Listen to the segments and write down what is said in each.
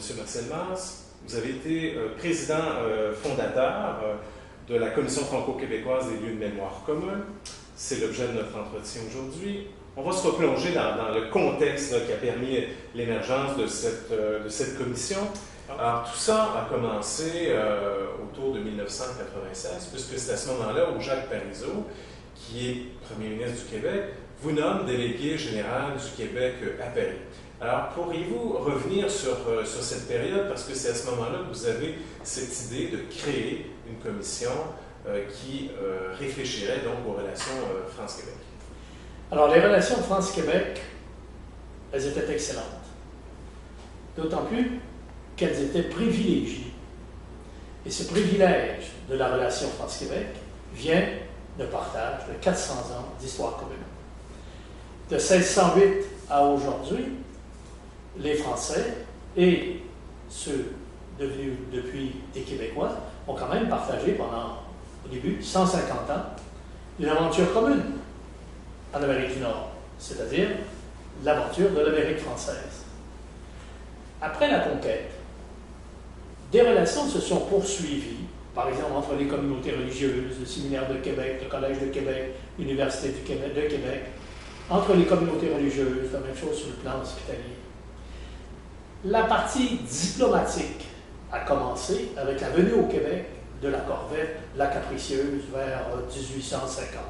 M. Marcel Mars, vous avez été président fondateur de la Commission franco-québécoise des lieux de mémoire communs. C'est l'objet de notre entretien aujourd'hui. On va se replonger dans le contexte qui a permis l'émergence de cette commission. Alors, tout ça a commencé autour de 1996, puisque c'est à ce moment-là où Jacques Parizeau, qui est premier ministre du Québec, vous nomme délégué général du Québec à Paris. Alors, pourriez-vous revenir sur cette période, parce que c'est à ce moment-là que vous avez cette idée de créer une commission qui réfléchirait donc aux relations France-Québec? Alors, les relations France-Québec, elles étaient excellentes. D'autant plus qu'elles étaient privilégiées. Et ce privilège de la relation France-Québec vient de partage de 400 ans d'histoire commune. De 1608 à aujourd'hui, les Français et ceux devenus depuis des Québécois ont quand même partagé pendant, au début, 150 ans, une aventure commune en Amérique du Nord, c'est-à-dire l'aventure de l'Amérique française. Après la conquête, des relations se sont poursuivies, par exemple entre les communautés religieuses, le Séminaire de Québec, le Collège de Québec, l'Université de Québec, entre les communautés religieuses, la même chose sur le plan hospitalier. La partie diplomatique a commencé avec la venue au Québec de la corvette La Capricieuse vers 1850.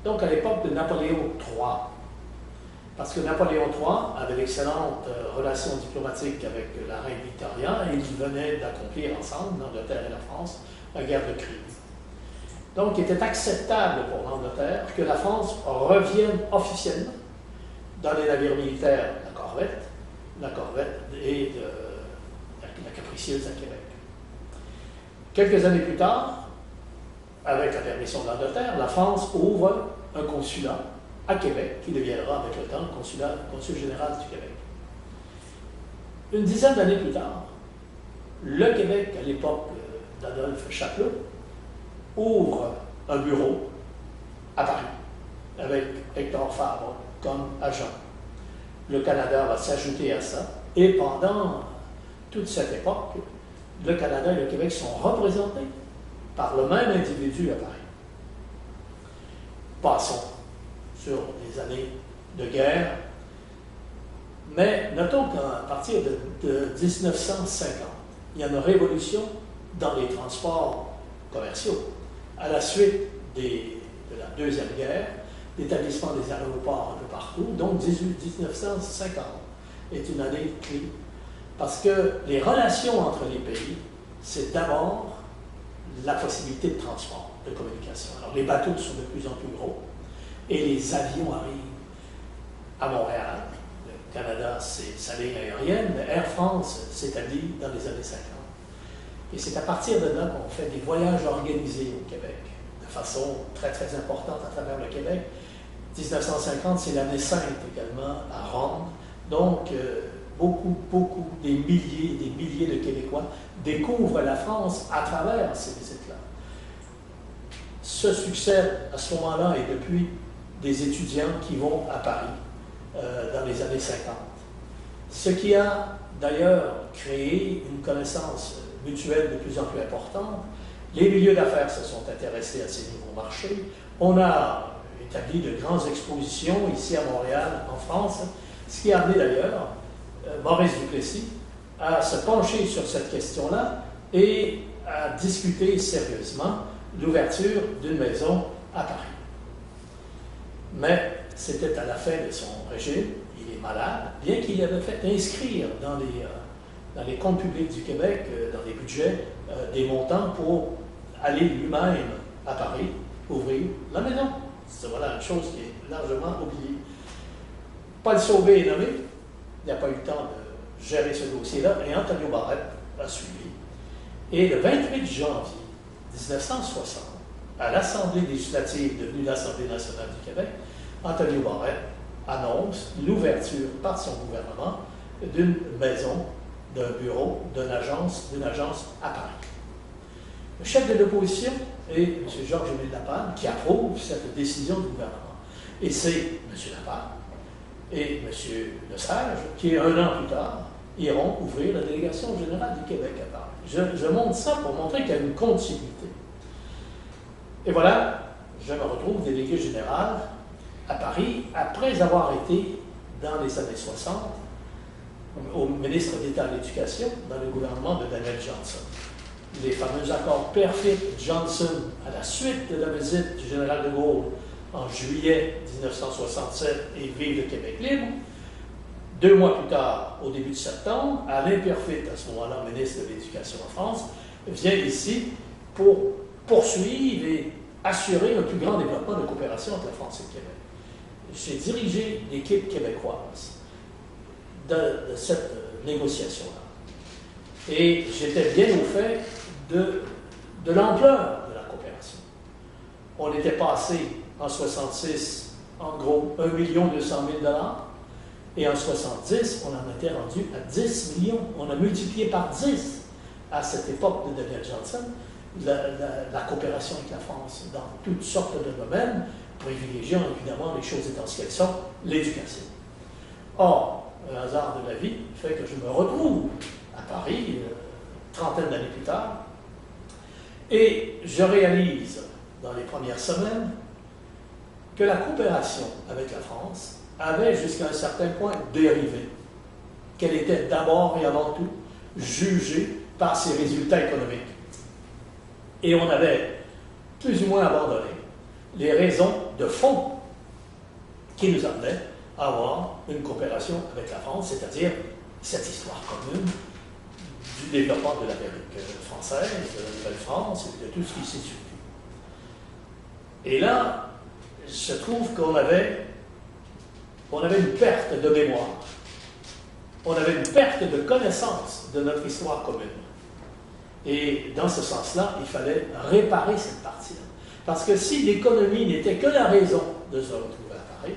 Donc à l'époque de Napoléon III, parce que Napoléon III avait d'excellentes relations diplomatiques avec la reine Victoria et ils venaient d'accomplir ensemble, l'Angleterre et la France, la guerre de Crimée. Donc il était acceptable pour l'Angleterre que la France revienne officiellement dans les navires militaires la corvette et la Capricieuse à Québec. Quelques années plus tard, avec la permission de l'Angleterre, la France ouvre un consulat à Québec, qui deviendra avec le temps le consul général du Québec. Une dizaine d'années plus tard, le Québec, à l'époque d'Adolphe Chapelot, ouvre un bureau à Paris, avec Hector Fabre comme agent. Le Canada va s'ajouter à ça, et pendant toute cette époque, le Canada et le Québec sont représentés par le même individu à Paris. Passons sur les années de guerre, mais notons qu'à partir de 1950, il y a une révolution dans les transports commerciaux. À la suite de la Deuxième Guerre, l'établissement des aéroports un peu partout, donc 1950 est une année clé, parce que les relations entre les pays, c'est d'abord la possibilité de transport, de communication. Alors les bateaux sont de plus en plus gros, et les avions arrivent à Montréal. Le Canada, c'est sa ligne aérienne, mais Air France s'établit dans les années 50. Et c'est à partir de là qu'on fait des voyages organisés au Québec, de façon très, très importante à travers le Québec. 1950, c'est l'année sainte également à Rome. Donc, beaucoup, des milliers de Québécois découvrent la France à travers ces visites-là. Ce succès, à ce moment-là, est depuis des étudiants qui vont à Paris dans les années 50. Ce qui a d'ailleurs créé une connaissance mutuelle de plus en plus importante. Les milieux d'affaires se sont intéressés à ces nouveaux marchés. On a établi de grandes expositions ici à Montréal, en France, ce qui a amené d'ailleurs Maurice Duplessis à se pencher sur cette question-là et à discuter sérieusement l'ouverture d'une maison à Paris. Mais c'était à la fin de son régime, il est malade, bien qu'il avait fait inscrire dans les comptes publics du Québec, dans les budgets, des montants pour aller lui-même à Paris, ouvrir la maison. C'est voilà une chose qui est largement oubliée. Paul Sauvé est nommé, il n'a pas eu le temps de gérer ce dossier-là, et Antonio Barrette a suivi. Et le 28 janvier 1960, à l'Assemblée législative devenue l'Assemblée nationale du Québec, Antonio Barrette annonce l'ouverture par son gouvernement d'une maison, d'un bureau, d'une agence à Paris. Le chef de l'opposition est M. Georges-Émile Lapalme qui approuve cette décision du gouvernement. Et c'est M. Lapalme et M. Lesage qui, un an plus tard, iront ouvrir la délégation générale du Québec à Paris. Je montre ça pour montrer qu'il y a une continuité. Et voilà, je me retrouve délégué général à Paris après avoir été, dans les années 60, au ministre d'État de l'Éducation dans le gouvernement de Daniel Johnson. Les fameux accords Perfit-Johnson, à la suite de la visite du général de Gaulle en juillet 1967 et Vive le Québec libre. 2 mois plus tard, au début de septembre, Alain Perfit, à ce moment-là ministre de l'Éducation en France, vient ici pour poursuivre et assurer un plus grand développement de coopération entre la France et le Québec. J'ai dirigé l'équipe québécoise de cette négociation-là. Et j'étais bien au fait de l'ampleur de la coopération. On était passé en 66, en gros, 1 200 000 $, et en 70, on en était rendu à 10 millions. On a multiplié par 10 à cette époque de Daniel Johnson la coopération avec la France dans toutes sortes de domaines, privilégiant évidemment les choses étant ce qu'elles sont, l'éducation. Or, le hasard de la vie fait que je me retrouve à Paris, trentaine d'années plus tard, et je réalise dans les premières semaines que la coopération avec la France avait jusqu'à un certain point dérivé, qu'elle était d'abord et avant tout jugée par ses résultats économiques. Et on avait plus ou moins abandonné les raisons de fond qui nous amenaient à avoir une coopération avec la France, c'est-à-dire cette histoire commune du développement de l'Amérique française, de la Nouvelle-France et de tout ce qui s'est suivi. Et là, je trouve qu'on avait une perte de mémoire, on avait une perte de connaissance de notre histoire commune. Et dans ce sens-là, il fallait réparer cette partie-là. Parce que si l'économie n'était que la raison de se retrouver à Paris,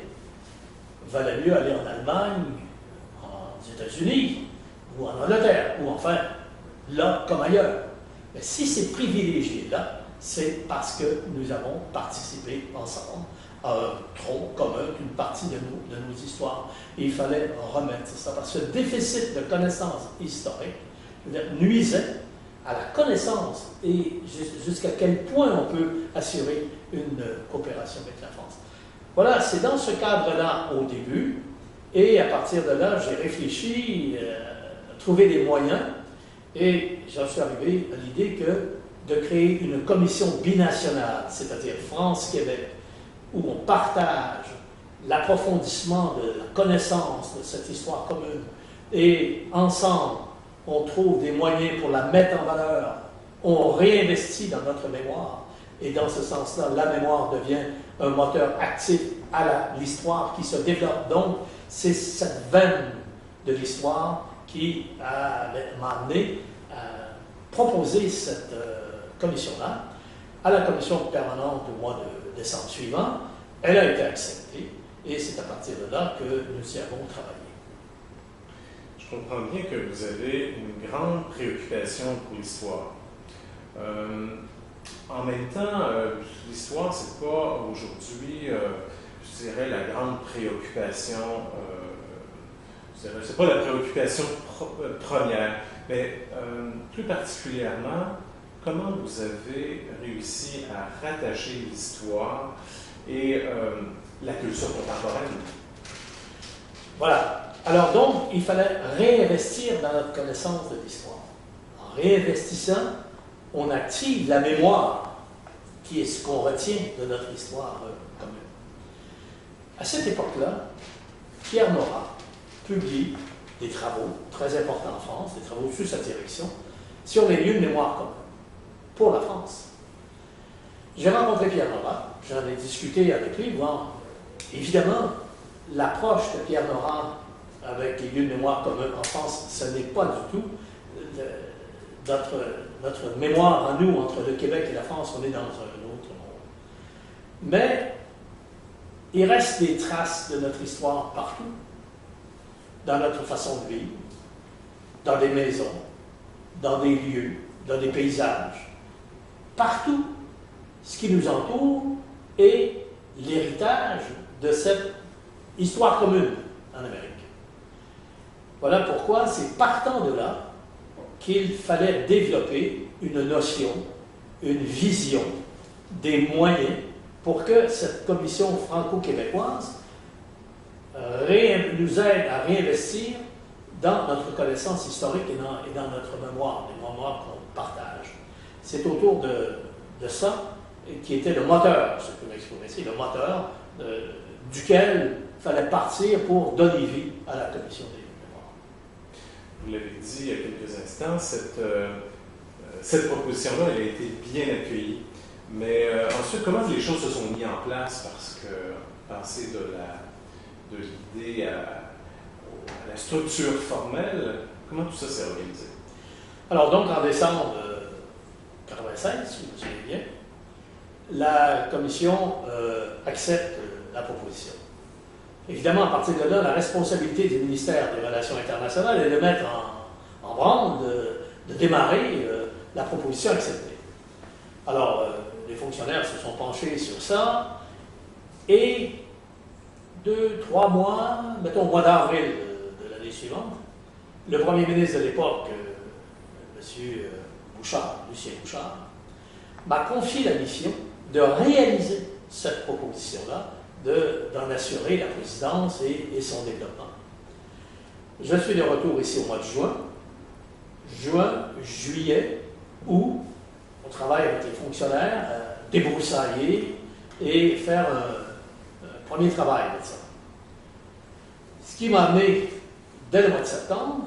il valait mieux aller en Allemagne, aux États-Unis, ou en Angleterre, ou enfin, là comme ailleurs. Mais si c'est privilégié là, c'est parce que nous avons participé ensemble à un tronc commun d'une partie de nos histoires. Et il fallait remettre ça, parce que le déficit de connaissances historiques nuisait à la connaissance et jusqu'à quel point on peut assurer une coopération avec la France. Voilà, c'est dans ce cadre-là au début, et à partir de là, j'ai réfléchi, trouvé des moyens, et j'en suis arrivé à l'idée de créer une commission binationale, c'est-à-dire France-Québec, où on partage l'approfondissement de la connaissance de cette histoire commune, et ensemble, on trouve des moyens pour la mettre en valeur, on réinvestit dans notre mémoire, et dans ce sens-là, la mémoire devient un moteur actif à l'histoire qui se développe. Donc, c'est cette veine de l'histoire qui m'a amené à proposer cette commission-là à la commission permanente au mois de décembre suivant. Elle a été acceptée, et c'est à partir de là que nous y avons travaillé. Je comprends bien que vous avez une grande préoccupation pour l'histoire. En même temps, l'histoire, c'est pas aujourd'hui, je dirais, la grande préoccupation, c'est pas la préoccupation première, mais plus particulièrement, comment vous avez réussi à rattacher l'histoire et la culture contemporaine? Voilà. Alors donc, il fallait réinvestir dans notre connaissance de l'histoire. En réinvestissant, on active la mémoire, qui est ce qu'on retient de notre histoire commune. À cette époque-là, Pierre Nora publie des travaux très importants en France, des travaux sous sa direction, sur les lieux de mémoire commune, pour la France. J'ai rencontré Pierre Nora, j'en ai discuté avec lui, évidemment, l'approche de Pierre Nora avec les lieux de mémoire communs en France, ce n'est pas du tout notre mémoire à nous, entre le Québec et la France, on est dans un autre monde. Mais il reste des traces de notre histoire partout, dans notre façon de vivre, dans des maisons, dans des lieux, dans des paysages. Partout, ce qui nous entoure est l'héritage de cette histoire commune en Amérique. Voilà pourquoi c'est partant de là qu'il fallait développer une notion, une vision, des moyens pour que cette commission franco-québécoise nous aide à réinvestir dans notre connaissance historique et dans notre mémoire, les mémoires qu'on partage. C'est autour de ça qui était le moteur, ce que m'exprimer ici, le moteur duquel il fallait partir pour donner vie à la commission des mémoires. Vous l'avez dit il y a quelques instants, cette proposition-là, elle a été bien accueillie. Mais ensuite, comment les choses se sont mises en place? Parce que passer de l'idée à la structure formelle, comment tout ça s'est organisé? Alors donc, en décembre 1996, si vous vous souvenez bien, la commission accepte la proposition. Évidemment, à partir de là, la responsabilité du ministère des Relations internationales est de mettre en branle, de démarrer la proposition acceptée. Alors, les fonctionnaires se sont penchés sur ça, et 2-3 mois, mettons au mois d'avril de l'année suivante, le premier ministre de l'époque, M. Bouchard, Lucien Bouchard, m'a confié la mission de réaliser cette proposition-là, d'en assurer la présidence et son développement. Je suis de retour ici au mois de juin, juillet, où on travaille avec les fonctionnaires, débroussailler et faire un premier travail de ça. Ce qui m'a amené, dès le mois de septembre,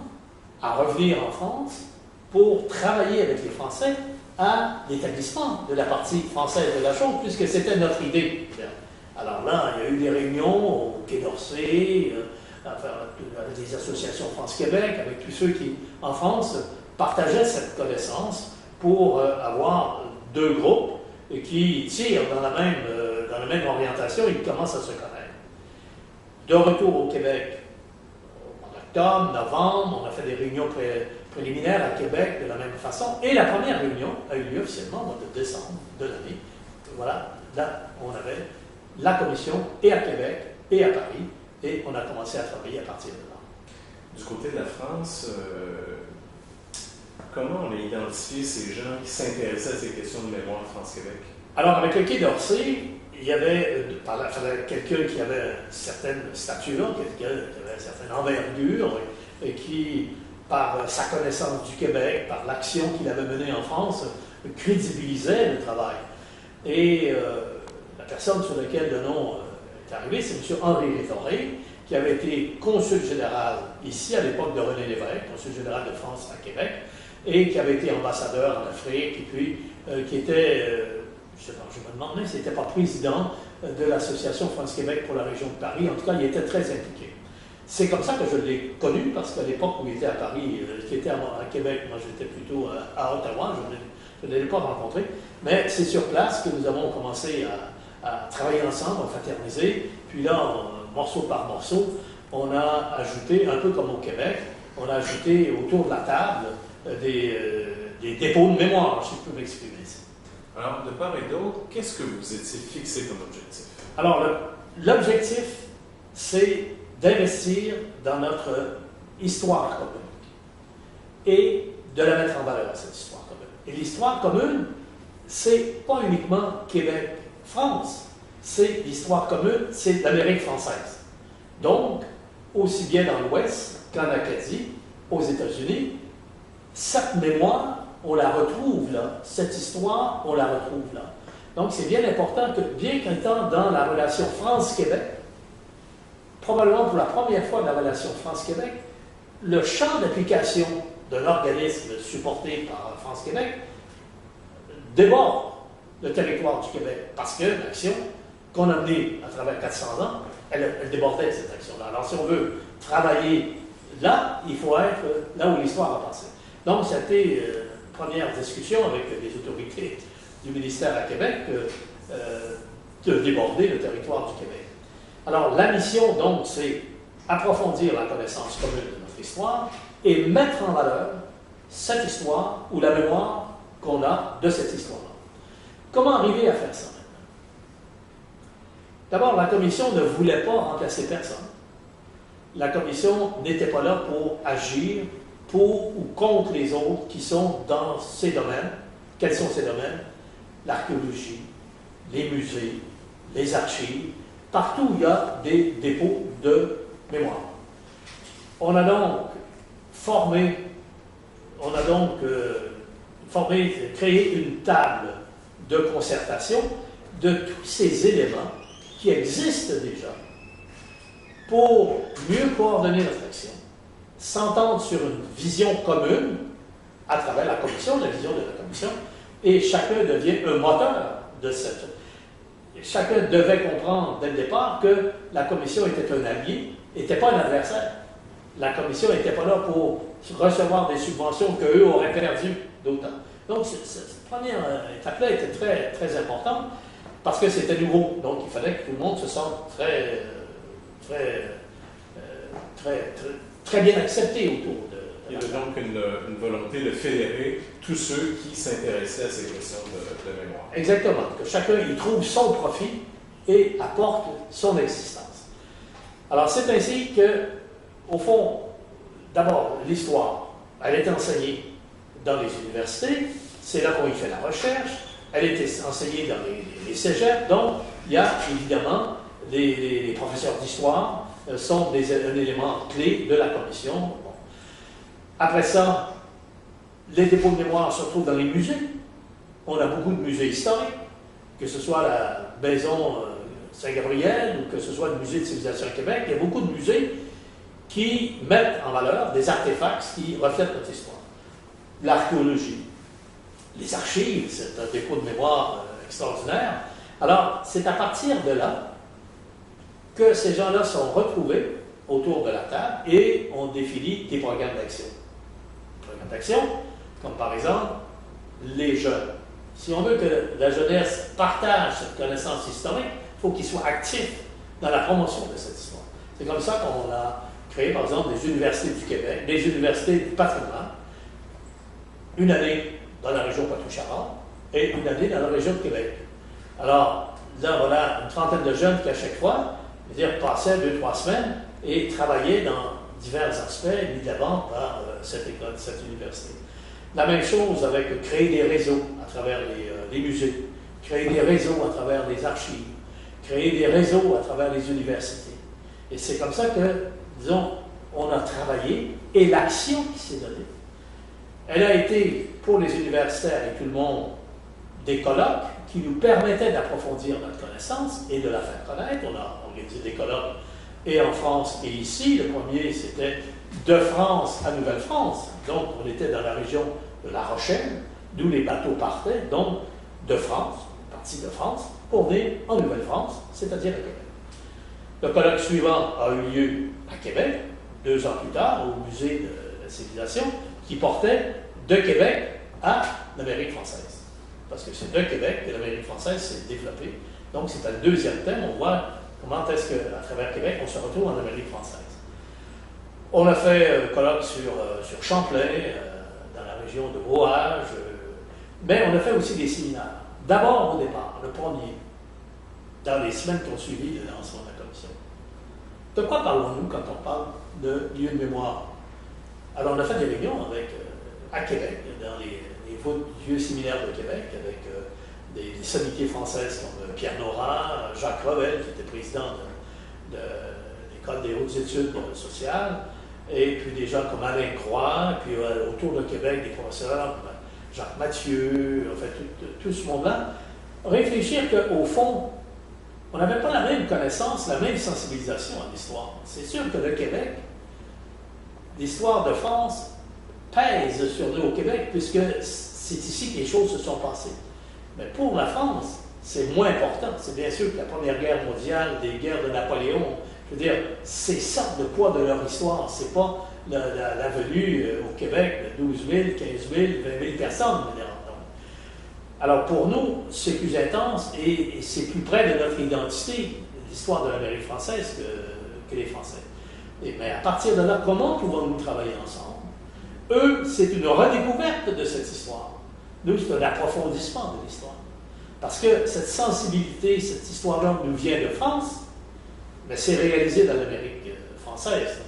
à revenir en France pour travailler avec les Français à l'établissement de la partie française de la chose, puisque c'était notre idée. Alors là, il y a eu des réunions au Quai d'Orsay, avec des associations France-Québec, avec tous ceux qui, en France, partageaient cette connaissance pour avoir deux groupes qui tirent dans la même orientation et qui commencent à se connaître. De retour au Québec, en octobre, novembre, on a fait des réunions préliminaires à Québec de la même façon, et la première réunion a eu lieu officiellement au mois de décembre de l'année. Voilà, là, on avait la commission et à Québec et à Paris, et on a commencé à travailler à partir de là. Du côté de la France, comment on a identifié ces gens qui s'intéressaient à ces questions de mémoire France-Québec? Alors, avec le Quai d'Orsay, il y avait quelqu'un qui avait une certaine stature, quelqu'un qui avait une certaine envergure, et qui, par sa connaissance du Québec, par l'action qu'il avait menée en France, crédibilisait le travail. Et la personne sur laquelle le nom est arrivé, c'est M. Henri Rétoré, qui avait été consul général ici à l'époque de René Lévesque, consul général de France à Québec, et qui avait été ambassadeur en Afrique, et puis qui était, je me demande même s'il n'était pas président de l'Association France-Québec pour la région de Paris. En tout cas, il était très impliqué. C'est comme ça que je l'ai connu, parce qu'à l'époque où il était à Paris, qu'il était à Québec, moi j'étais plutôt à Ottawa, je ne l'ai pas rencontré, mais c'est sur place que nous avons commencé à travailler ensemble, à fraterniser, puis là, morceau par morceau, on a ajouté, un peu comme au Québec, on a ajouté autour de la table des dépôts de mémoire, si je peux m'exprimer. Alors, de part et d'autre, qu'est-ce que vous étiez fixé comme objectif? Alors, l'objectif, c'est d'investir dans notre histoire commune et de la mettre en valeur, cette histoire commune. Et l'histoire commune, c'est pas uniquement Québec-France, c'est l'histoire commune, c'est l'Amérique française. Donc, aussi bien dans l'Ouest qu'en Acadie, aux États-Unis, cette mémoire, on la retrouve là, cette histoire, on la retrouve là. Donc, c'est bien important que, bien qu'étant dans la relation France-Québec, probablement pour la première fois dans la relation France-Québec, le champ d'application de l'organisme supporté par France-Québec déborde le territoire du Québec, parce que l'action qu'on a menée à travers 400 ans, elle débordait cette action-là. Alors, si on veut travailler là, il faut être là où l'histoire a passé. Donc, c'était une première discussion avec les autorités du ministère à Québec de déborder le territoire du Québec. Alors, la mission, donc, c'est approfondir la connaissance commune de notre histoire et mettre en valeur cette histoire ou la mémoire qu'on a de cette histoire-là. Comment arriver à faire ça maintenant? D'abord, la commission ne voulait pas remplacer personne. la Commission n'était pas là pour agir pour ou contre les autres qui sont dans ces domaines. Quels sont ces domaines? L'archéologie, les musées, les archives, partout où il y a des dépôts de mémoire. On a donc créé une table de concertation de tous ces éléments qui existent déjà pour mieux coordonner notre action, s'entendre sur une vision commune à travers la commission, la vision de la commission, et chacun devient un moteur de cette. Chacun devait comprendre dès le départ que la commission était un allié, n'était pas un adversaire. La commission n'était pas là pour recevoir des subventions qu'eux auraient perdues d'autant. Donc, cette première étape-là était très, très importante parce que c'était nouveau. Donc, il fallait que tout le monde se sente très bien accepté autour de il y avait donc une volonté de fédérer tous ceux qui s'intéressaient à ces questions de mémoire. Exactement, que chacun y trouve son profit et apporte son existence. Alors c'est ainsi que, au fond, d'abord, l'histoire, elle est enseignée dans les universités, c'est là qu'on y fait la recherche, elle est enseignée dans les cégeps, donc il y a évidemment les professeurs d'histoire sont un élément clé de la commission. Bon. Après ça, les dépôts de mémoire se retrouvent dans les musées. On a beaucoup de musées historiques, que ce soit la maison Saint-Gabriel ou que ce soit le musée de civilisation à Québec. Il y a beaucoup de musées qui mettent en valeur des artefacts qui reflètent notre histoire. L'archéologie, les archives, c'est un dépôt de mémoire extraordinaire. Alors, c'est à partir de là que ces gens-là sont retrouvés autour de la table et on définit des programmes d'action. Programmes d'action, comme par exemple les jeunes. Si on veut que la jeunesse partage cette connaissance historique, il faut qu'ils soient actifs dans la promotion de cette histoire. C'est comme ça qu'on a créé, par exemple, des universités du Québec, des universités du patrimoine, une année dans la région Poitou-Charentes et une année dans la région de Québec. Alors, là, voilà une trentaine de jeunes qui, à chaque fois, passaient 2-3 semaines et travaillaient dans divers aspects mis de l'avant par cette école, cette université. La même chose avec créer des réseaux à travers les musées, créer des réseaux à travers les archives, créer des réseaux à travers les universités. Et c'est comme ça que, disons, on a travaillé et l'action qui s'est donnée, elle a été pour les universitaires et tout le monde des colloques qui nous permettaient d'approfondir notre connaissance et de la faire connaître. On a organisé des colloques et en France et ici. Le premier, c'était de France à Nouvelle-France. Donc, on était dans la région de La Rochelle, d'où les bateaux partaient, donc de France, partie de France, pour venir en Nouvelle-France, c'est-à-dire à Québec. Le colloque suivant a eu lieu à Québec, 2 ans plus tard, au musée de la civilisation, qui portait de Québec à l'Amérique française. Parce que c'est de Québec que l'Amérique française s'est développée. Donc, c'est un deuxième thème. On voit comment est-ce qu'à travers Québec, on se retrouve en Amérique française. On a fait colloque sur Champlain, dans la région de Brouage, mais on a fait aussi des séminaires. D'abord, au départ, le premier, dans les semaines qui ont suivi le lancement de la commission. De quoi parlons-nous quand on parle de lieux de mémoire? Alors, on a fait des réunions à Québec, dans les vieux séminaires de Québec, avec des sommités françaises comme Pierre Nora, Jacques Revel, qui était président de l'École des hautes études sociales, et puis des gens comme Alain Croix, puis autour de Québec, des professeurs comme Jacques Mathieu, en fait, tout ce monde-là, réfléchir qu'au fond, on n'avait pas la même connaissance, la même sensibilisation à l'histoire. C'est sûr que le Québec, l'histoire de France pèse sur nous au Québec, puisque c'est ici que les choses se sont passées. Mais pour la France, c'est moins important. C'est bien sûr que la Première Guerre mondiale, des guerres de Napoléon, je veux dire, c'est ça le poids de leur histoire. C'est pas la venue au Québec de 12 000, 15 000, 20 000 personnes. Alors pour nous, c'est plus intense et c'est plus près de notre identité, l'histoire de l'Amérique française, que les Français. Mais à partir de là, comment pouvons-nous travailler ensemble? Eux, c'est une redécouverte de cette histoire. Nous, c'est un approfondissement de l'histoire. Parce que cette sensibilité, cette histoire-là nous vient de France, mais c'est réalisé dans l'Amérique française. française.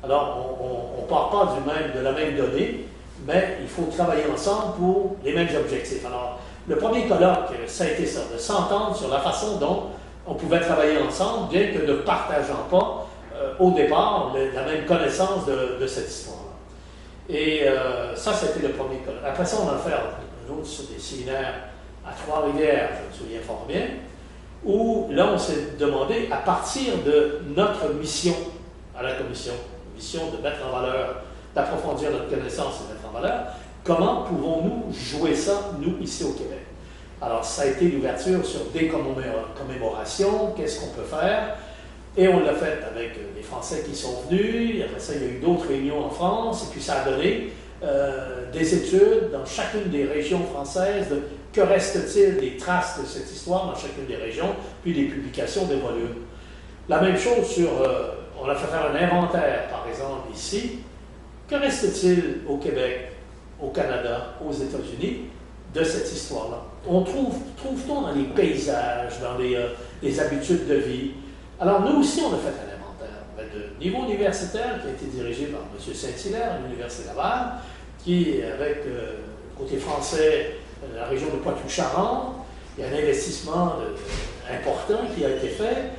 Alors, on ne part pas de la même donnée, mais il faut travailler ensemble pour les mêmes objectifs. Alors, le premier colloque, ça a été ça, de s'entendre sur la façon dont on pouvait travailler ensemble, bien que ne partageant pas au départ la même connaissance de cette histoire-là. Et ça, c'était le premier colloque. Après ça, on a fait un autre sur des séminaires à Trois-Rivières, je me souviens fort bien, où là, on s'est demandé, à partir de notre mission à la commission, mission de mettre en valeur, d'approfondir notre connaissance et de mettre en valeur, comment pouvons-nous jouer ça, nous, ici au Québec? Alors, ça a été l'ouverture sur des commémorations, qu'est-ce qu'on peut faire, et on l'a fait avec les Français qui sont venus, et après ça, il y a eu d'autres réunions en France, et puis ça a donné des études dans chacune des régions françaises de que reste-t-il des traces de cette histoire dans chacune des régions, puis des publications des volumes. La même chose sur, on a fait faire un inventaire, par exemple, ici. Que reste-t-il au Québec, au Canada, aux États-Unis de cette histoire-là? On trouve-t-on dans les paysages, dans les habitudes de vie? Alors, nous aussi, on a fait un inventaire de niveau universitaire qui a été dirigé par M. Saint-Hilaire à l'Université Laval, qui, avec côté français, la région de Poitou-Charentes, il y a un investissement important qui a été fait.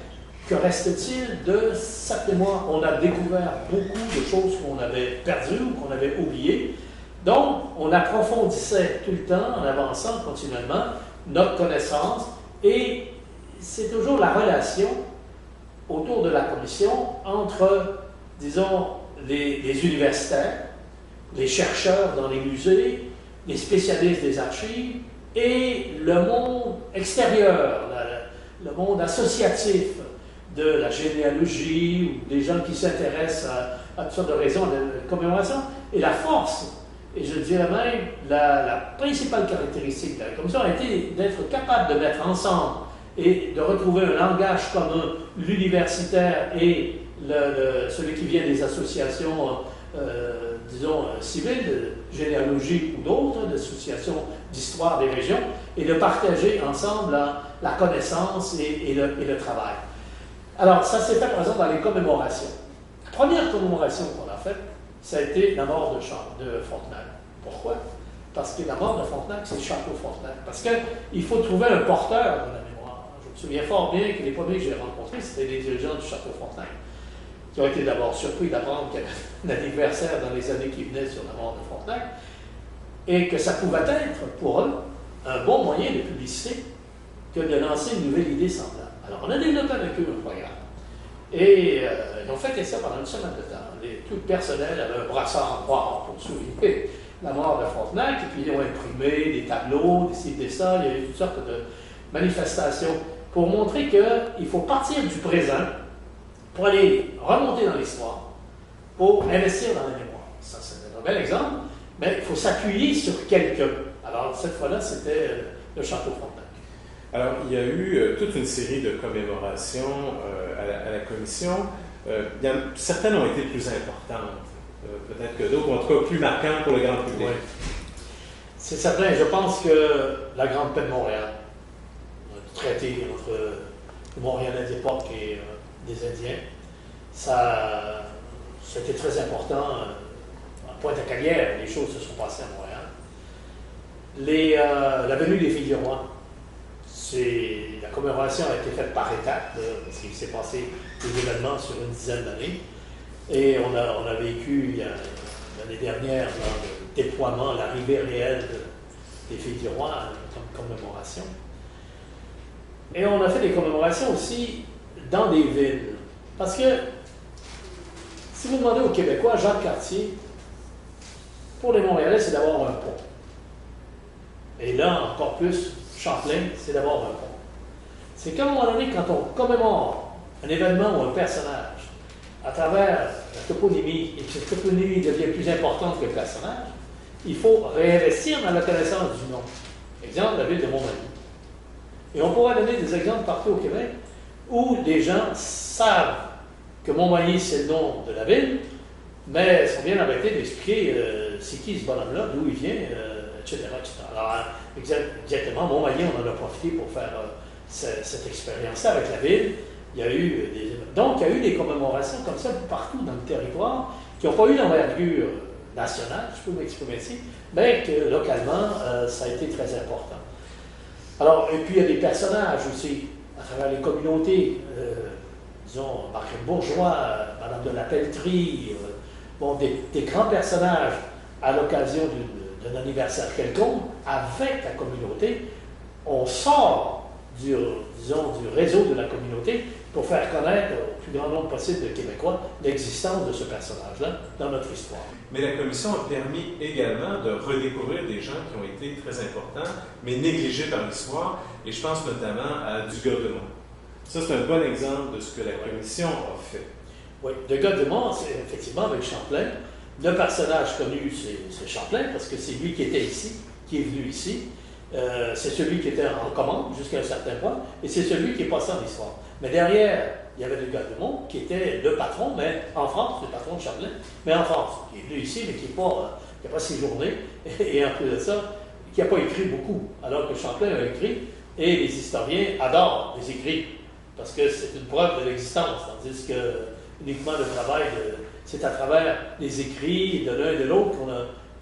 Que reste-t-il de 7 mois? On a découvert beaucoup de choses qu'on avait perdues ou qu'on avait oubliées. Donc, on approfondissait tout le temps, en avançant continuellement, notre connaissance. Et c'est toujours la relation autour de la commission entre, disons, les universitaires, les chercheurs dans les musées, les spécialistes des archives et le monde extérieur, le monde associatif de la généalogie ou des gens qui s'intéressent à toutes sortes de raisons de commémoration. Et la force, et je dirais même la principale caractéristique de la commission a été d'être capable de mettre ensemble et de retrouver un langage commun, l'universitaire et celui qui vient des associations, disons, civiles, de généalogie ou d'autres, d'associations d'histoire des régions, et de partager ensemble la connaissance et le travail. Alors, ça s'est fait, par exemple, dans les commémorations. La première commémoration qu'on a faite, ça a été la mort de Frontenac. Pourquoi? Parce que la mort de Frontenac, c'est le château Frontenac. Parce qu'il faut trouver un porteur de la mémoire. Je me souviens fort bien que les premiers que j'ai rencontrés, c'était les dirigeants du château Frontenac, qui ont été d'abord surpris d'apprendre qu'il y avait un anniversaire dans les années qui venaient sur la mort de Frontenac, et que ça pouvait être, pour eux, un bon moyen de publicité que de lancer une nouvelle idée semblable. Alors, on a développé avec eux un programme. Et ils ont fait ça pendant une semaine de temps. Tout le personnel avait un brassard noir pour souligner la mort de Frontenac, et puis ils ont imprimé des tableaux, des ci, des ça, il y a eu toutes sortes de manifestations pour montrer qu'il faut partir du présent pour aller remonter dans l'histoire, pour investir dans la mémoire. Ça, c'est un bel exemple, mais il faut s'appuyer sur quelqu'un. Alors, cette fois-là, c'était le château Frontenac. Alors, il y a eu toute une série de commémorations à la commission. Certaines ont été plus importantes, peut-être que d'autres, ou en tout cas plus marquantes pour le grand public. Oui. C'est certain. Je pense que la Grande Paix de Montréal, le traité entre les Montréalais d'époque et des Indiens, c'était très important. À Pointe-à-Calière, les choses se sont passées à Montréal. La venue des filles du roi, la commémoration a été faite par étapes, parce qu'il s'est passé des événements sur une dizaine d'années. Et on a vécu l'année dernière dans le déploiement, l'arrivée réelle des filles du roi comme commémoration. Et on a fait des commémorations aussi dans des villes. Parce que si vous demandez aux Québécois, Jacques Cartier, pour les Montréalais, c'est d'avoir un pont. Et là, encore plus, Champlain, c'est d'avoir un pont. C'est qu'à un moment donné, quand on commémore un événement ou un personnage à travers la toponymie, et que cette toponymie devient plus importante que le personnage, il faut réinvestir dans la connaissance du nom. Exemple, la ville de Montmagny. Et on pourrait donner des exemples partout au Québec où des gens savent que Montmagny, c'est le nom de la ville, mais sont bien embêtés d'expliquer c'est qui ce bonhomme-là, d'où il vient, etc., etc. Alors, exactement, Montmagny, on en a profité pour faire cette expérience-là avec la ville, il y a eu donc, il y a eu des commémorations comme ça partout dans le territoire qui n'ont pas eu l'envergure nationale, je peux m'exprimer ainsi, mais que localement, ça a été très important. Alors, et puis il y a des personnages aussi, à travers les communautés, disons, Marguerite Bourgeois, Madame de la Pelletrie, bon, des grands personnages à l'occasion d'un anniversaire quelconque, avec la communauté, on sort disons, du réseau de la communauté pour faire connaître au plus grand nombre possible de Québécois l'existence de ce personnage-là dans notre histoire. Mais la commission a permis également de redécouvrir des gens qui ont été très importants, mais négligés par l'histoire, et je pense notamment à Dugas-Demont. Ça, c'est un bon exemple de ce que la commission a fait. Oui, Dugas-Demont, c'est effectivement avec Champlain. Le personnage connu, c'est Champlain, parce que c'est lui qui était ici, qui est venu ici. C'est celui qui était en commande jusqu'à un certain point, et c'est celui qui est passé en histoire. Mais derrière, il y avait Dugas-Demont, qui était le patron, mais en France, le patron de Champlain, mais en France, qui est venu ici, mais qui n'a pas séjourné, et en plus de ça, qui n'a pas écrit beaucoup, alors que Champlain a écrit, et les historiens adorent les écrits, parce que c'est une preuve de l'existence, tandis que uniquement le travail, c'est à travers les écrits de l'un et de l'autre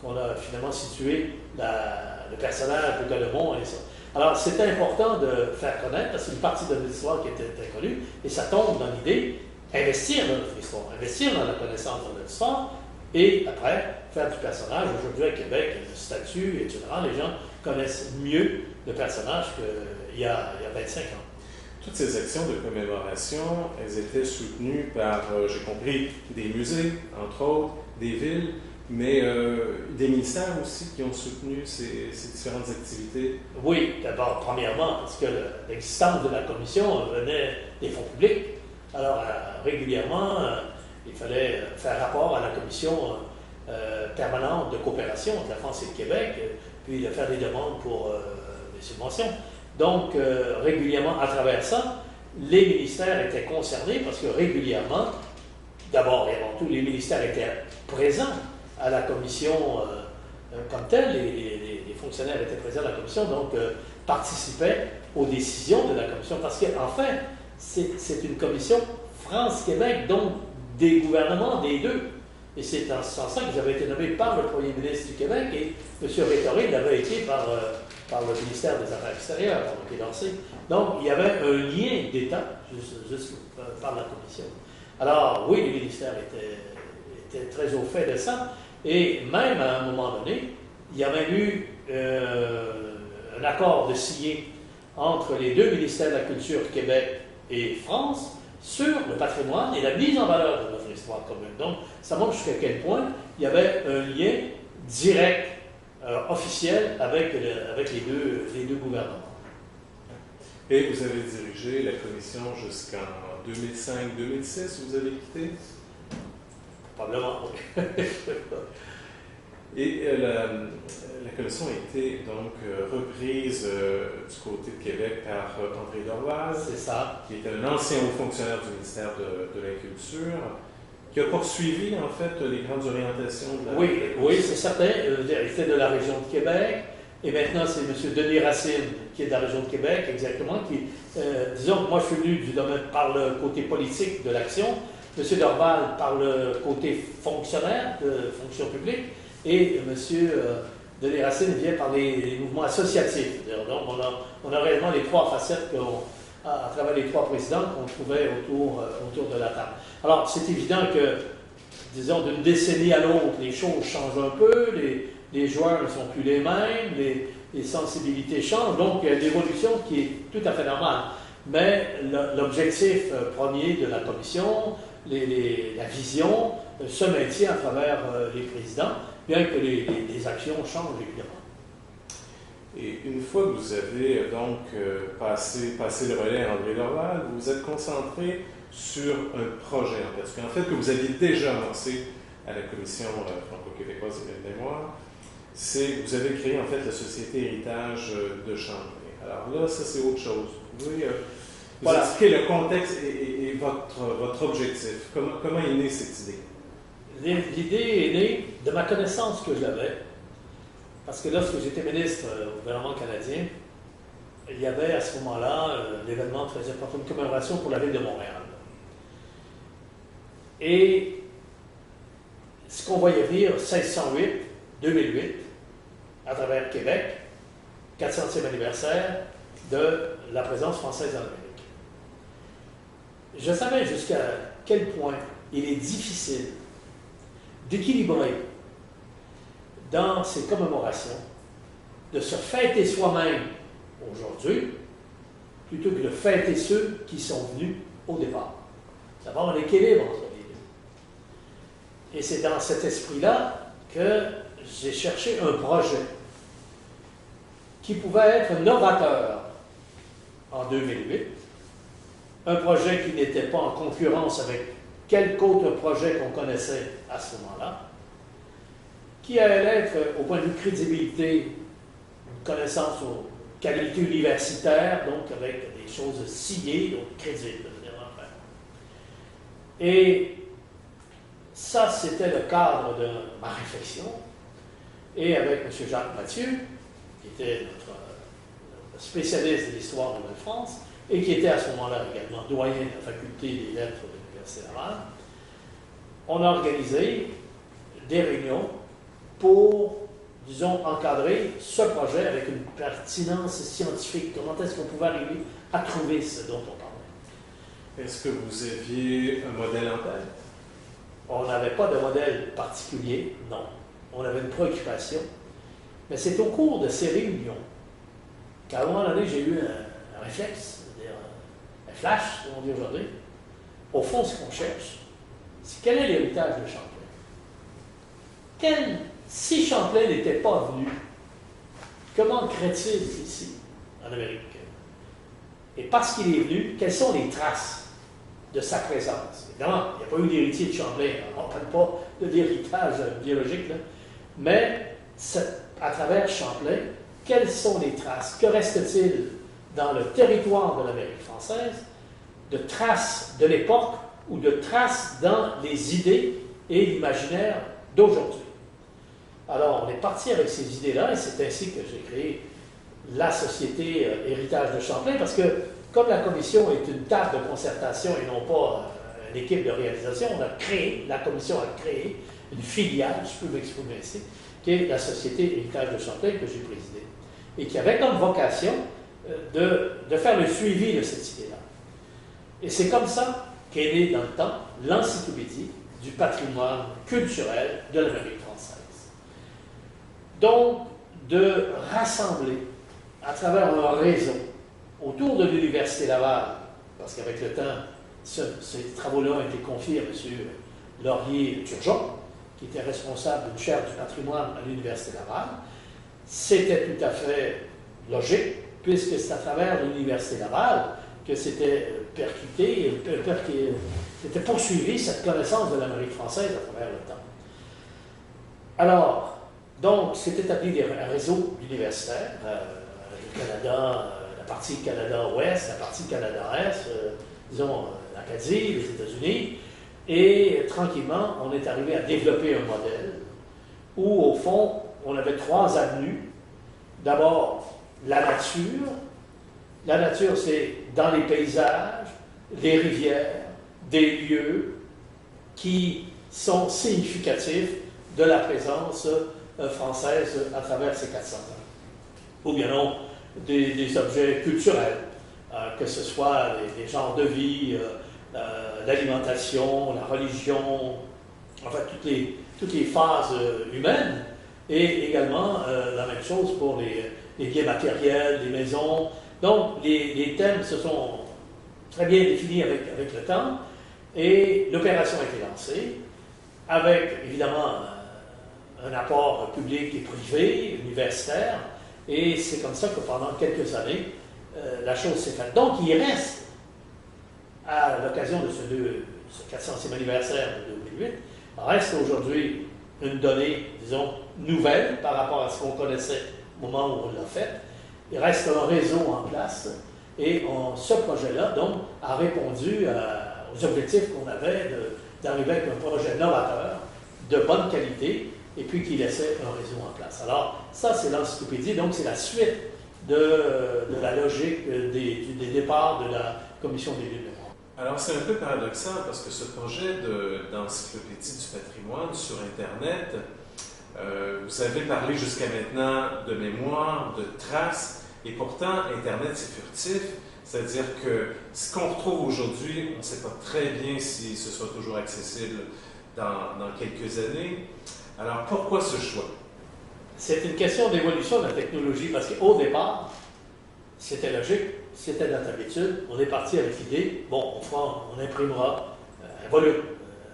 qu'on a finalement situé le personnage de Dugas-Demont et ça. Alors, c'est important de faire connaître, parce que c'est une partie de notre histoire qui était inconnue, et ça tombe dans l'idée investir dans notre histoire, investir dans la connaissance de notre histoire, et après, faire du personnage. Aujourd'hui, à Québec, il y a le statut, etc. Les gens connaissent mieux le personnage qu'il y a 25 ans. Toutes ces actions de commémoration, elles étaient soutenues par, j'ai compris, des musées, entre autres, des villes, mais des ministères aussi qui ont soutenu ces différentes activités. Oui, d'abord, premièrement, parce que l'existence de la commission venait des fonds publics. Alors, régulièrement, il fallait faire rapport à la commission permanente de coopération entre la France et le Québec, puis de faire des demandes pour des subventions. Donc, régulièrement, à travers ça, les ministères étaient concernés parce que régulièrement, d'abord et avant tout, les ministères étaient présents à la commission comme telle, les fonctionnaires étaient présents à la commission, donc participaient aux décisions de la commission. Parce qu'en fait, c'est une commission France-Québec, donc des gouvernements des deux. Et c'est dans ce sens-là que j'avais été nommé par le premier ministre du Québec et M. Rétoré l'avait été par le ministère des Affaires extérieures, qui est lancé. Donc, il y avait un lien d'État juste par la commission. Alors, oui, les ministères étaient très au fait de ça. Et même à un moment donné, il y a même eu un accord de signer entre les deux ministères de la Culture, Québec et France, sur le patrimoine et la mise en valeur de notre histoire commune. Donc, ça montre jusqu'à quel point il y avait un lien direct, officiel, avec les deux gouvernements. Et vous avez dirigé la commission jusqu'en 2005-2006, vous avez quitté? Probablement, oui. Et la commission a été donc reprise du côté de Québec par André Dorval, c'est ça, qui était un ancien haut fonctionnaire du ministère de la Culture, qui a poursuivi en fait les grandes orientations de la Oui, c'est certain. Il était de la région de Québec, et maintenant c'est M. Denis Racine, qui est de la région de Québec, exactement, qui, disons que moi je suis venu du domaine par le côté politique de l'action, M. Dorval par le côté fonctionnaire, de fonction publique, et M. Denis Racine vient par les mouvements associatifs. Donc, on a réellement les trois facettes à travers les trois présidents qu'on trouvait autour de la table. Alors, c'est évident que, disons, d'une décennie à l'autre, les choses changent un peu, les joueurs ne sont plus les mêmes, les sensibilités changent, donc il y a une évolution qui est tout à fait normale. Mais l'objectif premier de la commission, la vision, se maintient à travers les présidents, bien que les actions changent évidemment. Et une fois que vous avez donc passé le relais à André Dorval, vous vous êtes concentré sur un projet, en fait, parce qu'en fait, que vous aviez déjà annoncé à la Commission franco-québécoise de mémoire, c'est que vous avez créé en fait la Société Héritage de Champlain. Alors là, ça c'est autre chose. Vous pouvez nous expliquer le contexte et votre objectif. Comment est née cette idée? L'idée est née de ma connaissance que j'avais, parce que lorsque j'étais ministre au gouvernement canadien, il y avait à ce moment-là l'événement très important, une commémoration pour la ville de Montréal. Et ce qu'on voyait venir 1608, 2008, à travers Québec, 400e anniversaire de la présence française en Amérique. Je savais jusqu'à quel point il est difficile d'équilibrer dans ces commémorations, de se fêter soi-même aujourd'hui, plutôt que de fêter ceux qui sont venus au départ. Ça va un équilibre entre les deux. Et c'est dans cet esprit-là que j'ai cherché un projet qui pouvait être novateur en 2008, un projet qui n'était pas en concurrence avec quelque autre projet qu'on connaissait à ce moment-là, qui allait être, au point de vue crédibilité, une connaissance aux qualités universitaires, donc avec des choses sciées, donc crédibles, et ça, c'était le cadre de ma réflexion. Et avec M. Jacques Mathieu, qui était notre spécialiste de l'histoire de Nouvelle-France, et qui était à ce moment-là également doyen de la faculté des lettres de l'Université Laval, on a organisé des réunions pour, disons, encadrer ce projet avec une pertinence scientifique. Comment est-ce qu'on pouvait arriver à trouver ce dont on parlait? Est-ce que vous aviez un modèle en tête? On n'avait pas de modèle particulier, non. On avait une préoccupation. Mais c'est au cours de ces réunions qu'à un moment donné, j'ai eu un réflexe, c'est-à-dire un flash, comme on dit aujourd'hui. Au fond, ce qu'on cherche, c'est quel est l'héritage de Champlain? Si Champlain n'était pas venu, comment crée-t-il ici, en Amérique? Et parce qu'il est venu, quelles sont les traces de sa présence? Évidemment, il n'y a pas eu d'héritier de Champlain, on ne parle pas d'héritage biologique, là. Mais à travers Champlain, quelles sont les traces? Que reste-t-il dans le territoire de l'Amérique française de traces de l'époque ou de traces dans les idées et l'imaginaire d'aujourd'hui? Alors, on est parti avec ces idées-là et c'est ainsi que j'ai créé la Société Héritage de Champlain, parce que comme la commission est une table de concertation et non pas une équipe de réalisation, la commission a créé une filiale, je peux m'exprimer ainsi, qui est la Société Héritage de Champlain que j'ai présidée, et qui avait comme vocation de faire le suivi de cette idée-là. Et c'est comme ça qu'est née dans le temps l'encyclopédie du patrimoine culturel de l'Amérique française. Donc, de rassembler à travers un réseau autour de l'Université Laval, parce qu'avec le temps, ces travaux-là ont été confiés à M. Laurier-Turgeon, qui était responsable d'une chaire du patrimoine à l'Université Laval. C'était tout à fait logique, puisque c'est à travers l'Université Laval que c'était c'était poursuivi cette connaissance de l'Amérique française à travers le temps. Alors, donc, s'est établi un réseau universitaire, le Canada, la partie Canada-Ouest, la partie Canada-Est, disons l'Acadie, les États-Unis, et tranquillement, on est arrivé à développer un modèle où, au fond, on avait 3 avenues. D'abord, la nature. La nature, c'est dans les paysages, les rivières, des lieux qui sont significatifs de la présence française à travers ces 400 ans. Ou bien non, des objets culturels, que ce soit les genres de vie, l'alimentation, la religion, enfin toutes les phases humaines, et également la même chose pour les biens matériels, les maisons. Donc les thèmes se sont très bien définis avec le temps, et l'opération a été lancée, avec évidemment un apport public et privé, universitaire, et c'est comme ça que pendant quelques années, la chose s'est faite. Donc il reste, à l'occasion de ce 400e anniversaire de 2008, reste aujourd'hui une donnée, disons, nouvelle par rapport à ce qu'on connaissait au moment où on l'a fait. Il reste un réseau en place, et ce projet-là, donc, a répondu aux objectifs qu'on avait d'arriver avec un projet novateur, de bonne qualité, et puis qui laissait un réseau en place. Alors, ça, c'est l'encyclopédie, donc c'est la suite de la logique des départs de la Commission des lieux de mémoire. Alors, c'est un peu paradoxal parce que ce projet d'encyclopédie du patrimoine sur Internet, vous avez parlé jusqu'à maintenant de mémoire, de traces, et pourtant, Internet, c'est furtif. C'est-à-dire que ce qu'on retrouve aujourd'hui, on ne sait pas très bien si ce sera toujours accessible dans quelques années. Alors, pourquoi ce choix? C'est une question d'évolution de la technologie, parce qu'au départ, c'était logique, c'était notre habitude. On est parti avec l'idée, bon, on imprimera un volume,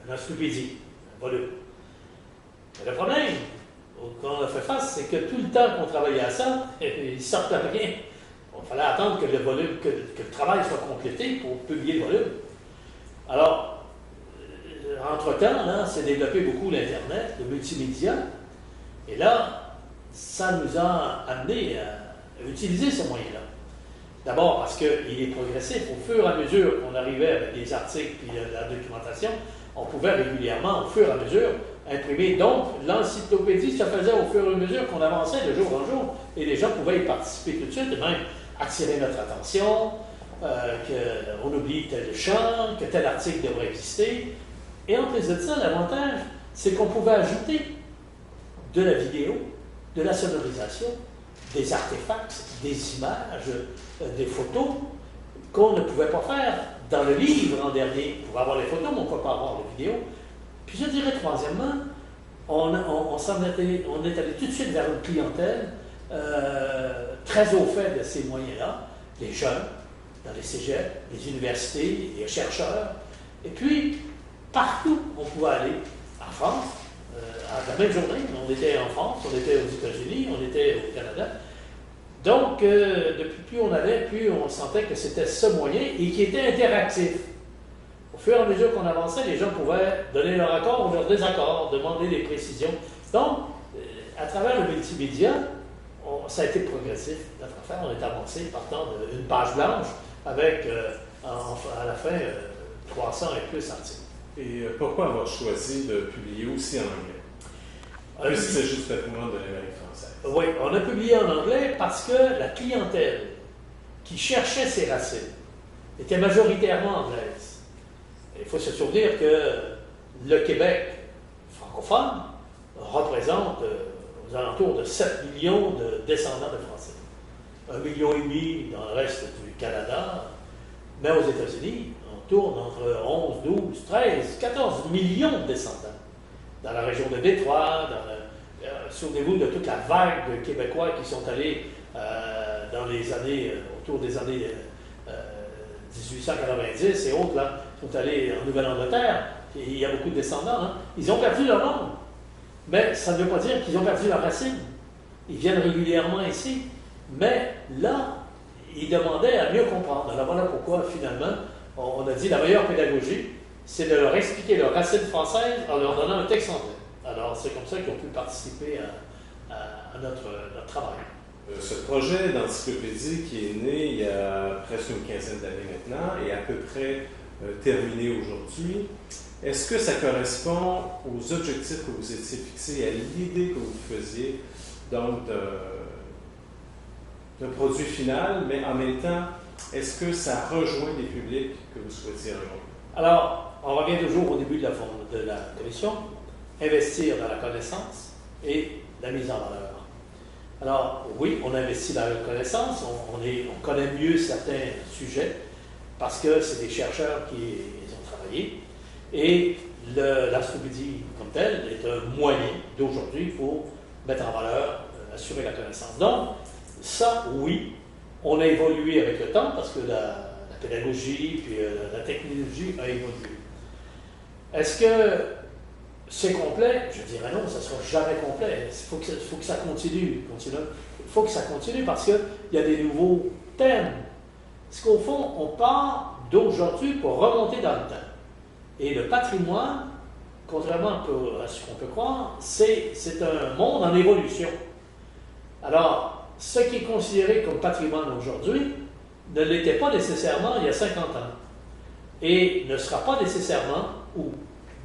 une encyclopédie, un volume. Mais le problème qu'on a fait face, c'est que tout le temps qu'on travaillait à ça, il ne sortait rien. Il fallait attendre que le volume, que le travail soit complété pour publier le volume. Alors, entre-temps, là, s'est développé beaucoup l'Internet, le multimédia, et là, ça nous a amené à utiliser ce moyen-là. D'abord parce qu'il est progressif. Au fur et à mesure qu'on arrivait avec des articles et la documentation, on pouvait régulièrement, au fur et à mesure, imprimer. Donc, l'encyclopédie se faisait au fur et à mesure qu'on avançait de jour en jour, et les gens pouvaient y participer tout de suite, et même attirer notre attention, qu'on oublie tel champ, que tel article devrait exister. Et en plus de ça, l'avantage, c'est qu'on pouvait ajouter de la vidéo, de la sonorisation, des artefacts, des images, des photos qu'on ne pouvait pas faire dans le livre en dernier. On pouvait avoir les photos, mais on ne peut pas avoir les vidéos. Puis je dirais troisièmement, on est allé tout de suite vers une clientèle très au fait de ces moyens-là, les jeunes, dans les cégeps, les universités, les chercheurs. Et puis, partout, on pouvait aller, en France, à la même journée. On était en France, on était aux États-Unis, on était au Canada. Donc, depuis plus on allait, plus on sentait que c'était ce moyen et qui était interactif. Au fur et à mesure qu'on avançait, les gens pouvaient donner leur accord ou leur désaccord, demander des précisions. Donc, à travers le multimédia, ça a été progressif, notre affaire. On est avancé partant d'une page blanche avec, à la fin, 300 et plus articles. Et pourquoi avoir choisi de publier aussi en anglais? Puisque c'est juste le patrimoine de l'Amérique française. Oui, on a publié en anglais parce que la clientèle qui cherchait ses racines était majoritairement anglaise. Il faut se souvenir que le Québec francophone représente aux alentours de 7 millions de descendants de Français. 1,5 million dans le reste du Canada, mais aux États-Unis, on tourne entre 11, 12, 13, 14 millions de descendants. Dans la région de Détroit, souvenez-vous de toute la vague de Québécois qui sont allés dans les années, autour des années 1890 et autres, là, sont allés en Nouvelle-Angleterre. Il y a beaucoup de descendants. Hein. Ils ont perdu leur langue. Mais ça ne veut pas dire qu'ils ont perdu leurs racines. Ils viennent régulièrement ici. Mais là, ils demandaient à mieux comprendre. Alors voilà pourquoi, finalement, on a dit la meilleure pédagogie, c'est de leur expliquer leurs racines françaises en leur donnant un texte anglais. Alors, c'est comme ça qu'ils ont pu participer à notre travail. Ce projet d'encyclopédie qui est né il y a presque une quinzaine d'années maintenant et à peu près terminé aujourd'hui, est-ce que ça correspond aux objectifs que vous étiez fixés, à l'idée que vous faisiez, donc d'un produit final, mais en même temps, est-ce que ça rejoint les publics que vous souhaitiez rejoindre? Alors, on revient toujours au début de la commission, investir dans la connaissance et la mise en valeur. Alors, oui, on investit dans la connaissance, on connaît mieux certains sujets parce que c'est des chercheurs qui les ont travaillés et l'encyclopédie comme telle est un moyen d'aujourd'hui pour mettre en valeur, assurer la connaissance. Donc, ça, oui, on a évolué avec le temps parce que la pédagogie puis la technologie a évolué. Est-ce que c'est complet? Je dirais non, ça ne sera jamais complet. Il faut que ça continue. Il faut que ça continue parce qu'il y a des nouveaux thèmes. Parce qu'au fond, on part d'aujourd'hui pour remonter dans le temps. Et le patrimoine, contrairement à ce qu'on peut croire, c'est un monde en évolution. Alors, ce qui est considéré comme patrimoine aujourd'hui ne l'était pas nécessairement il y a 50 ans. Et ne sera pas nécessairement, ou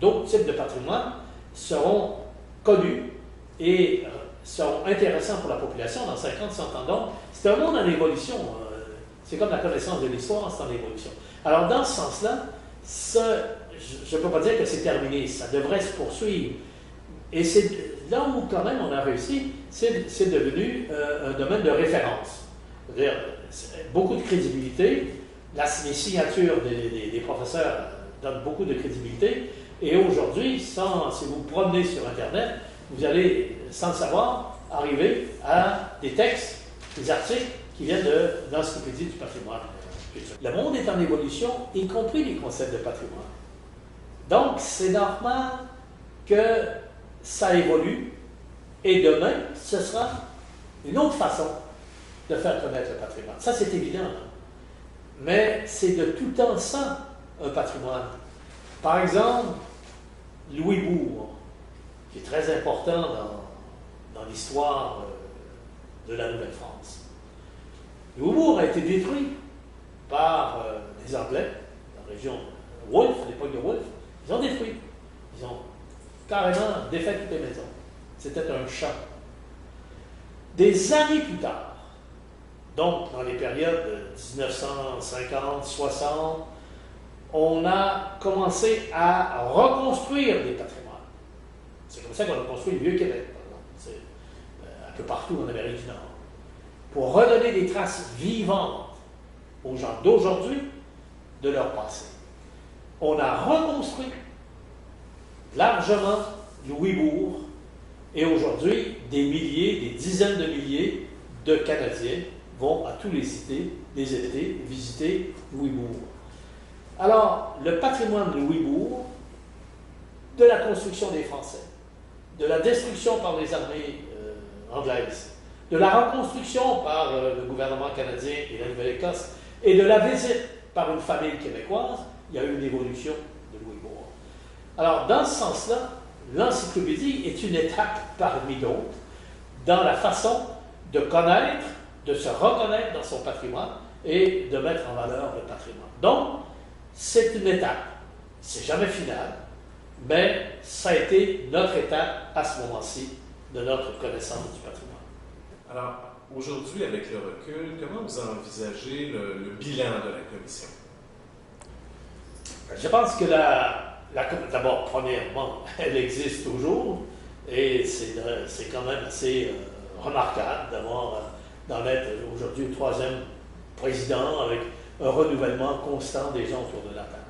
d'autres types de patrimoine seront connus et sont intéressants pour la population dans 50, 100 ans. Donc, c'est un monde en évolution. C'est comme la connaissance de l'histoire, c'est en évolution. Alors, dans ce sens-là, je ne peux pas dire que c'est terminé, ça devrait se poursuivre. Et c'est là où, quand même, on a réussi, c'est devenu un domaine de référence. C'est-à-dire, beaucoup de crédibilité, les signatures des professeurs donnent beaucoup de crédibilité, et aujourd'hui, si vous vous promenez sur Internet, vous allez, sans le savoir, arriver à des textes, des articles qui viennent de l'Encyclopédie du patrimoine. Le monde est en évolution, y compris les concepts de patrimoine. Donc, c'est normal que ça évolue, et demain, ce sera une autre façon de faire connaître le patrimoine. Ça, c'est évident. Mais c'est de tout temps ça, un patrimoine. Par exemple, Louisbourg, qui est très important dans l'histoire de la Nouvelle-France. Louisbourg a été détruit par les Anglais, la région Wolfe, à l'époque de Wolfe. Ils ont détruit. Ils ont carrément défait toutes les maisons. C'était un champ. Des années plus tard, donc dans les périodes de 1950, 60, on a commencé à reconstruire des patrimoines. C'est comme ça qu'on a construit le Vieux-Québec, par exemple. C'est un peu partout en Amérique du Nord. Pour redonner des traces vivantes aux gens d'aujourd'hui de leur passé. On a reconstruit largement Louisbourg, et aujourd'hui, des milliers, des dizaines de milliers de Canadiens vont à tous les étés visiter Louisbourg. Alors, le patrimoine de Louisbourg, de la construction des Français, de la destruction par les armées anglaises, de la reconstruction par le gouvernement canadien et la Nouvelle-Écosse, et de la visite par une famille québécoise, il y a eu une évolution de Louisbourg. Alors, dans ce sens-là, l'encyclopédie est une étape parmi d'autres dans la façon de connaître, de se reconnaître dans son patrimoine et de mettre en valeur le patrimoine. Donc, c'est une étape. C'est jamais final, mais ça a été notre étape à ce moment-ci de notre connaissance du patrimoine. Alors, aujourd'hui, avec le recul, comment vous envisagez le bilan de la commission? Je pense que d'abord, premièrement, elle existe toujours et c'est quand même assez remarquable d'en être aujourd'hui le 3e président avec un renouvellement constant des gens autour de la table.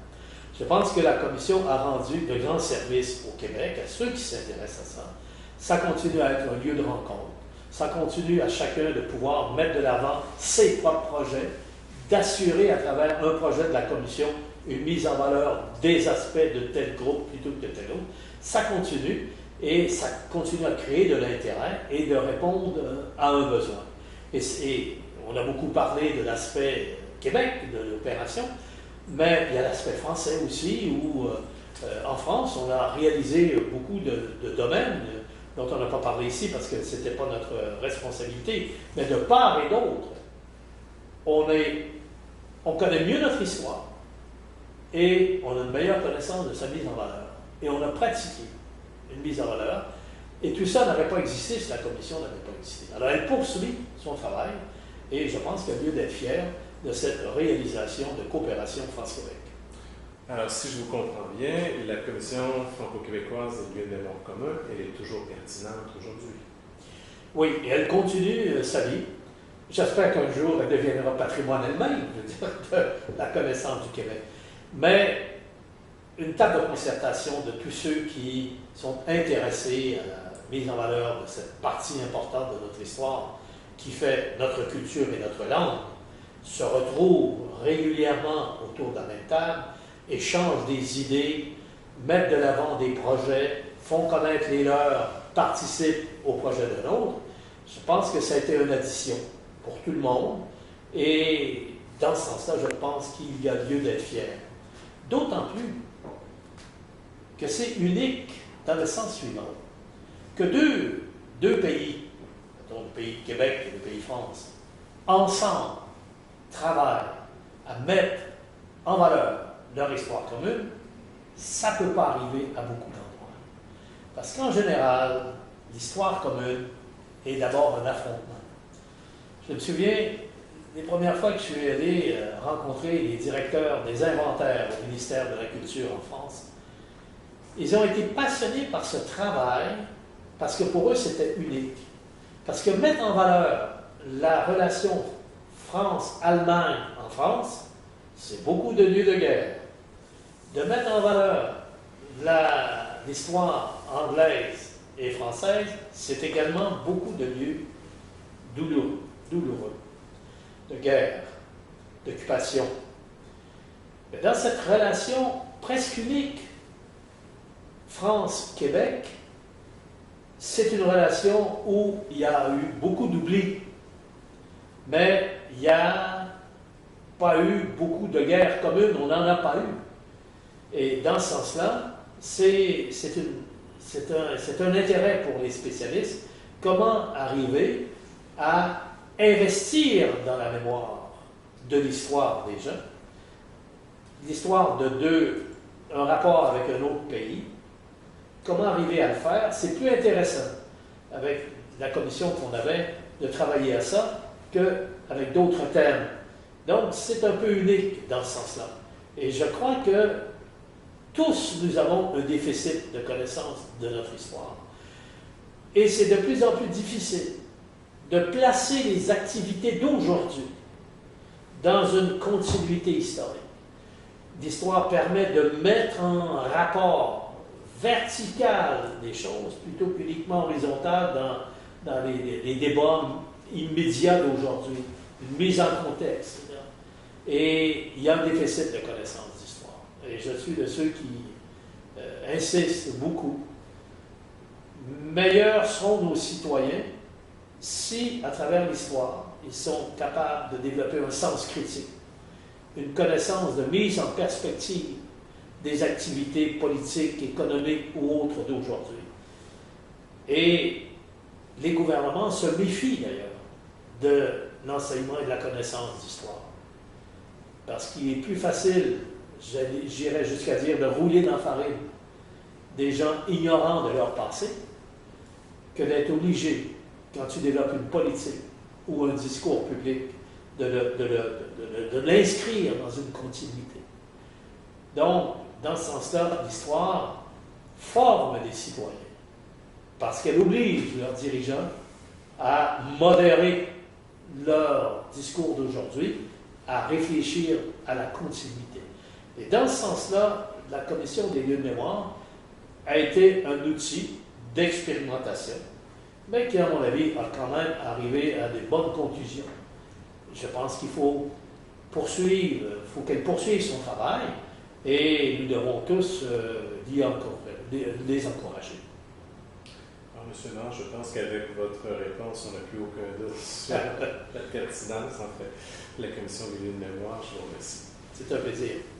Je pense que la commission a rendu de grands services au Québec, à ceux qui s'intéressent à ça. Ça continue à être un lieu de rencontre. Ça continue à chacun de pouvoir mettre de l'avant ses propres projets, d'assurer à travers un projet de la commission une mise en valeur des aspects de tel groupe plutôt que de tel autre. Ça continue et ça continue à créer de l'intérêt et de répondre à un besoin. Et on a beaucoup parlé de l'aspect Québec, de l'opération, mais il y a l'aspect français aussi où en France, on a réalisé beaucoup de domaines dont on n'a pas parlé ici parce que ce n'était pas notre responsabilité, mais de part et d'autre, on connaît mieux notre histoire et on a une meilleure connaissance de sa mise en valeur. Et on a pratiqué une mise en valeur, et tout ça n'aurait pas existé si la commission n'avait pas existé. Alors elle poursuit son travail, et je pense qu'il y a lieu d'être fier de cette réalisation de coopération France-Québec. Alors, si je vous comprends bien, la commission franco-québécoise des lieux de mémoire commun, elle est toujours pertinente aujourd'hui. Oui, et elle continue sa vie. J'espère qu'un jour, elle deviendra patrimoine elle-même, je veux dire, de la connaissance du Québec. Mais une table de concertation de tous ceux qui sont intéressés à la mise en valeur de cette partie importante de notre histoire qui fait notre culture et notre langue, se retrouvent régulièrement autour de la même table, échangent des idées, mettent de l'avant des projets, font connaître les leurs, participent au projet de l'autre. Je pense que ça a été une addition pour tout le monde et dans ce sens-là, je pense qu'il y a lieu d'être fier. D'autant plus que c'est unique dans le sens suivant, que deux pays, le pays Québec et le pays France, ensemble travaillent à mettre en valeur leur histoire commune, ça ne peut pas arriver à beaucoup d'endroits. Parce qu'en général, l'histoire commune, est d'abord un affrontement. Je me souviens, les premières fois que je suis allé rencontrer les directeurs des inventaires au ministère de la Culture en France, ils ont été passionnés par ce travail parce que pour eux, c'était unique. Parce que mettre en valeur la relation France-Allemagne en France, c'est beaucoup de lieux de guerre. De mettre en valeur l'histoire anglaise et française, c'est également beaucoup de lieux douloureux, de guerre, d'occupation. Mais dans cette relation presque unique, France-Québec, c'est une relation où il y a eu beaucoup d'oubli, mais il n'y a pas eu beaucoup de guerres communes, on n'en a pas eu. Et dans ce sens-là, c'est un intérêt pour les spécialistes, comment arriver à investir dans la mémoire de l'histoire des gens, l'histoire un rapport avec un autre pays. Comment arriver à le faire? C'est plus intéressant avec la commission qu'on avait de travailler à ça qu'avec d'autres thèmes. Donc, c'est un peu unique dans ce sens-là. Et je crois que tous, nous avons un déficit de connaissance de notre histoire. Et c'est de plus en plus difficile de placer les activités d'aujourd'hui dans une continuité historique. L'histoire permet de mettre en rapport vertical des choses, plutôt qu'uniquement horizontal dans les débats immédiats d'aujourd'hui, une mise en contexte. Et il y a un déficit de connaissance d'histoire. Et je suis de ceux qui insistent beaucoup. Meilleurs seront nos citoyens si, à travers l'histoire, ils sont capables de développer un sens critique, une connaissance de mise en perspective des activités politiques, économiques ou autres d'aujourd'hui. Et les gouvernements se méfient d'ailleurs de l'enseignement et de la connaissance d'histoire. Parce qu'il est plus facile, j'irais jusqu'à dire, de rouler dans la farine des gens ignorants de leur passé que d'être obligé, quand tu développes une politique ou un discours public, de l'inscrire dans une continuité. Donc, dans ce sens-là, l'histoire forme des citoyens parce qu'elle oblige leurs dirigeants à modérer leur discours d'aujourd'hui, à réfléchir à la continuité. Et dans ce sens-là, la Commission des lieux de mémoire a été un outil d'expérimentation, mais qui, à mon avis, a quand même arrivé à des bonnes conclusions. Je pense qu'il faut poursuivre, il faut qu'elle poursuive son travail, et nous devons tous les encourager. Alors, M. Nord, je pense qu'avec votre réponse, on n'a plus aucun doute sur la pertinence, en fait, de la Commission des lieux de mémoire. Je vous remercie. C'est un plaisir.